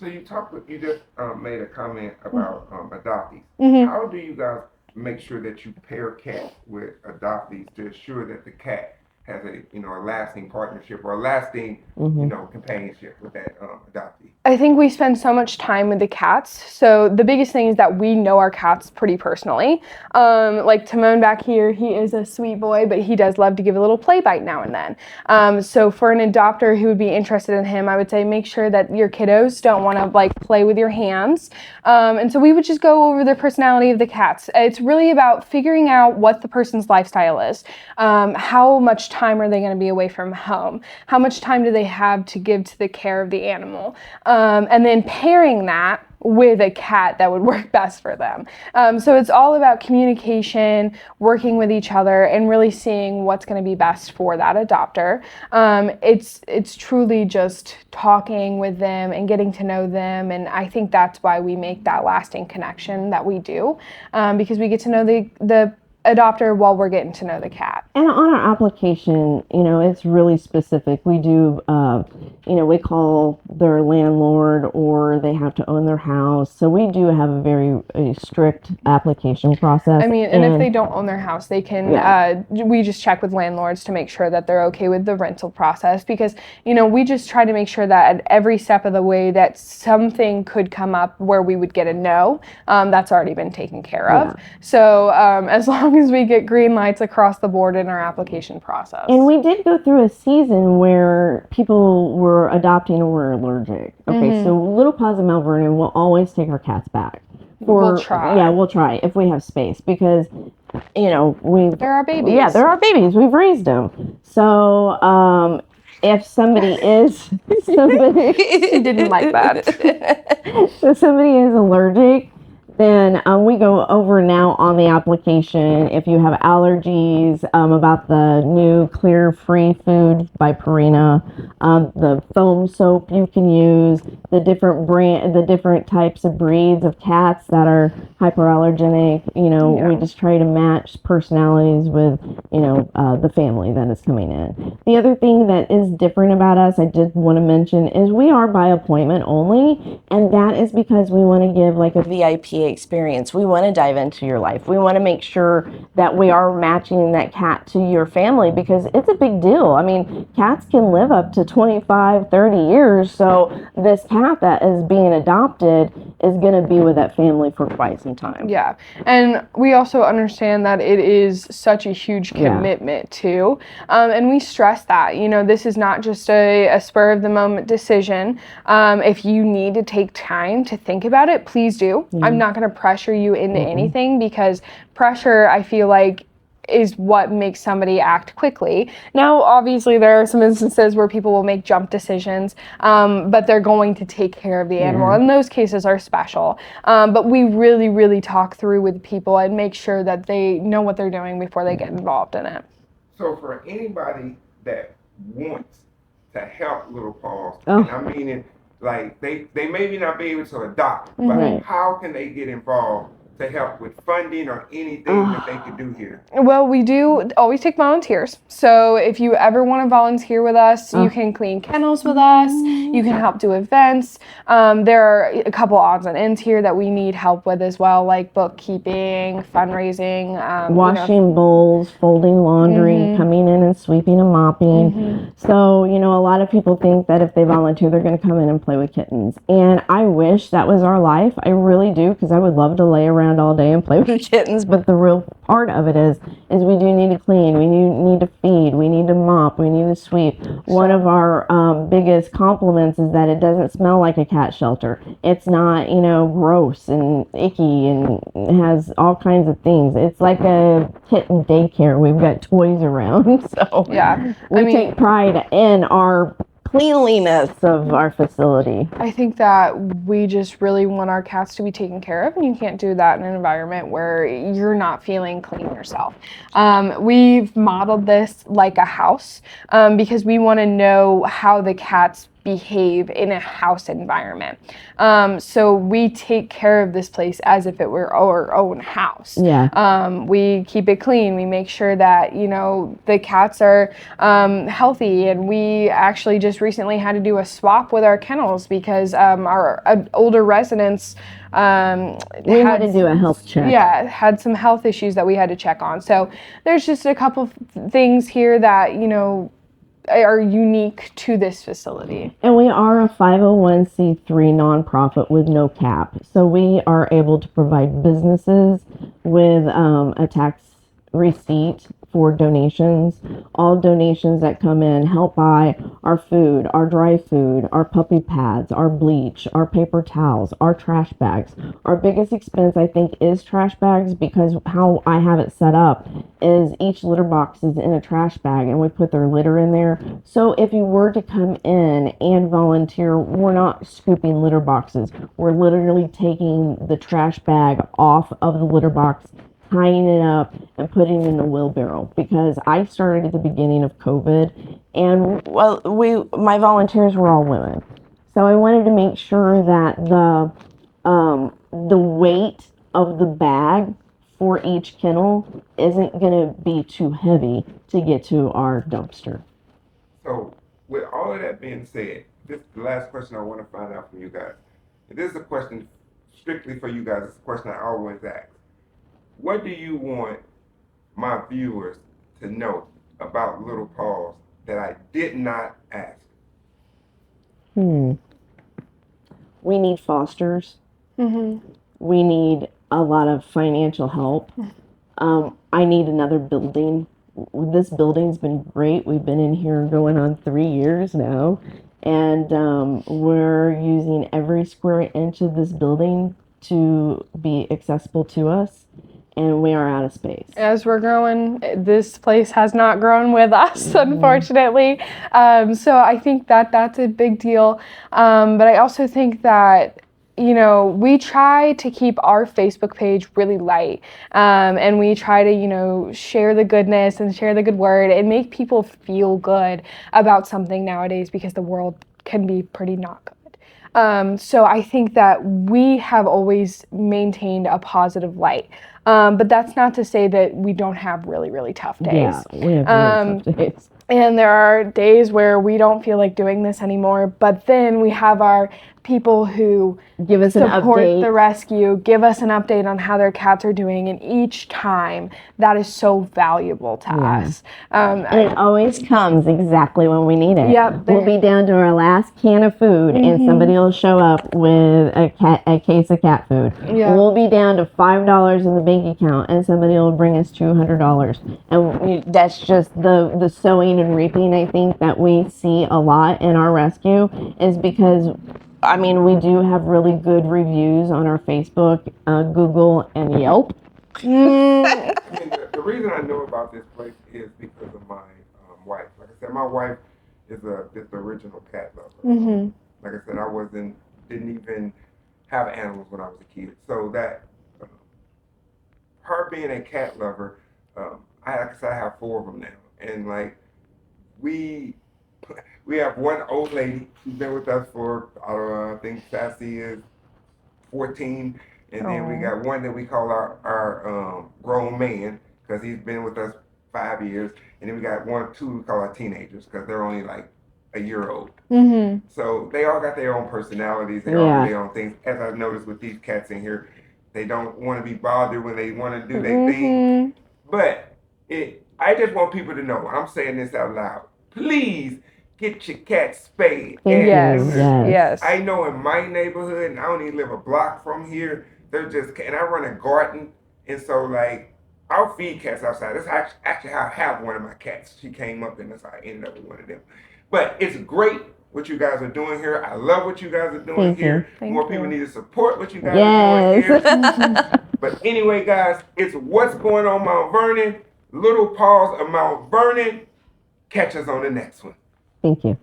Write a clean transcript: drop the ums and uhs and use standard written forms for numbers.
So you just made a comment about adoptees. Mm-hmm. How do you guys make sure that you pair cats with adoptees to ensure that the cat has a lasting partnership or a lasting Mm-hmm. companionship with that adoptee? I think we spend so much time with the cats. So the biggest thing is that we know our cats pretty personally. Like Timon back here, he is a sweet boy, but he does love to give a little play bite now and then. So for an adopter who would be interested in him, I would say make sure that your kiddos don't want to like play with your hands. And so we would just go over the personality of the cats. It's really about figuring out what the person's lifestyle is. How much time are they going to be away from home? How much time do they have to give to the care of the animal? And then pairing that with a cat that would work best for them. So it's all about communication, working with each other, and really seeing what's going to be best for that adopter. It's truly just talking with them and getting to know them, and I think that's why we make that lasting connection that we do, because we get to know the adopter while we're getting to know the cat. And on our application, it's really specific. We do, we call their landlord or they have to own their house. So we do have a strict application process. I mean, and if they don't own their house, they can, we just check with landlords to make sure that they're okay with the rental process because, we just try to make sure that at every step of the way that something could come up where we would get a no, that's already been taken care of. Yeah. So as long as we get green lights across the board in our application process. And we did go through a season where people were adopting or were allergic. Okay, so Little Paws and Mount Vernon will always take our cats back. We'll try. Yeah, we'll try if we have space because, they're our babies. Yeah, they're our babies. We've raised them. So, if somebody is She didn't like that. if somebody is allergic, then we go over now on the application if you have allergies, about the new Clear Free Food by Purina, the foam soap you can use, the different types of breeds of cats that are hyperallergenic. We just try to match personalities with the family that is coming in. The other thing that is different about us, I did want to mention, is we are by appointment only, and that is because we want to give like a VIP experience. We want to dive into your life. We want to make sure that we are matching that cat to your family because it's a big deal. I mean, cats can live up to 25, 30 years. So this cat that is being adopted is going to be with that family for quite some time. Yeah. And we also understand that it is such a huge commitment too. And we stress that, this is not just a spur of the moment decision. If you need to take time to think about it, please do. I'm not going to pressure you into anything because pressure, I feel like, is what makes somebody act quickly. Now, obviously, there are some instances where people will make jump decisions, but they're going to take care of the animal, and those cases are special. But we really, really talk through with people and make sure that they know what they're doing before they get involved in it. So for anybody that wants to help Little Paws, and I mean it, like they maybe not be able to adopt, but how can they get involved to help with funding or anything that they could do here? Well, we do always take volunteers. So if you ever want to volunteer with us, you can clean kennels with us. You can help do events. There are a couple odds and ends here that we need help with as well, like bookkeeping, fundraising. Washing bowls, folding laundry, coming in and sweeping and mopping. So, a lot of people think that if they volunteer, they're going to come in and play with kittens. And I wish that was our life. I really do, because I would love to lay around all day and play with the kittens, but the real part of it is we do need to clean, we need to feed, we need to mop, we need to sweep. One of our biggest compliments is that it doesn't smell like a cat shelter. It's not, gross and icky and has all kinds of things. It's like a kitten daycare. We've got toys around, so we take pride in our cleanliness of our facility. I think that we just really want our cats to be taken care of, and you can't do that in an environment where you're not feeling clean yourself. We've modeled this like a house because we want to know how the cats behave in a house environment. So we take care of this place as if it were our own house. We keep it clean. We make sure that, the cats are healthy, and we actually just recently had to do a swap with our kennels because our older residents we had to do a health check. Yeah, had some health issues that we had to check on. So there's just a couple things here that, are unique to this facility. And we are a 501c3 nonprofit with no cap. So we are able to provide businesses with a tax receipt for donations. All donations that come in help buy our food, our dry food, our puppy pads, our bleach, our paper towels, our trash bags. Our biggest expense, I think, is trash bags, because how I have it set up is each litter box is in a trash bag and we put their litter in there. So if you were to come in and volunteer, we're not scooping litter boxes. We're literally taking the trash bag off of the litter box, tying it up and putting it in a wheelbarrow, because I started at the beginning of COVID, and my volunteers were all women. So I wanted to make sure that the weight of the bag for each kennel isn't going to be too heavy to get to our dumpster. So with all of that being said, this is the last question I want to find out from you guys. And this is a question strictly for you guys. It's a question I always ask. What do you want my viewers to know about Little Paws that I did not ask? We need fosters. Mm-hmm. We need a lot of financial help. I need another building. This building's been great. We've been in here going on 3 years now. And we're using every square inch of this building to be accessible to us. And we are out of space. As we're growing, this place has not grown with us, unfortunately. So I think that that's a big deal. But I also think that, we try to keep our Facebook page really light. And we try to, share the goodness and share the good word and make people feel good about something nowadays, because the world can be pretty not good. So I think that we have always maintained a positive light. But that's not to say that we don't have really, really tough days. Yeah, we have really tough days. And there are days where we don't feel like doing this anymore, but then we have our people who give us support an update. the rescue, give us an update on how their cats are doing, and each time that is so valuable to us. And it always comes exactly when we need it. Yep, we'll be down to our last can of food, and somebody will show up with a case of cat food. Yeah. We'll be down to $5 in the bank account, and somebody will bring us $200. And that's just the sowing and reaping, I think, that we see a lot in our rescue, is because we do have really good reviews on our Facebook, Google, and Yelp. The reason I know about this place is because of my wife. Like I said, my wife is the original cat lover. Like I said, didn't even have animals when I was a kid. So that her being a cat lover, I have 4 of them now, and we have one old lady who's been with us for, I think Sassy is 14. And then we got one that we call our grown man, because he's been with us 5 years. And then we got 2 we call our teenagers, because they're only like a year old. So they all got their own personalities. They all do their own things. As I've noticed with these cats in here, they don't want to be bothered when they want to do their thing. But I just want people to know, I'm saying this out loud, please get your cat spayed. Yes. I know in my neighborhood, and I don't even live a block from here, and I run a garden, and so I'll feed cats outside. That's actually how I have one of my cats. She came up, and that's how I ended up with one of them. But it's great what you guys are doing here. I love what you guys are doing here. More people need to support what you guys are doing here. But anyway, guys, it's What's Going on Mount Vernon. Little Paws of Mount Vernon. Catch us on the next one. Thank you.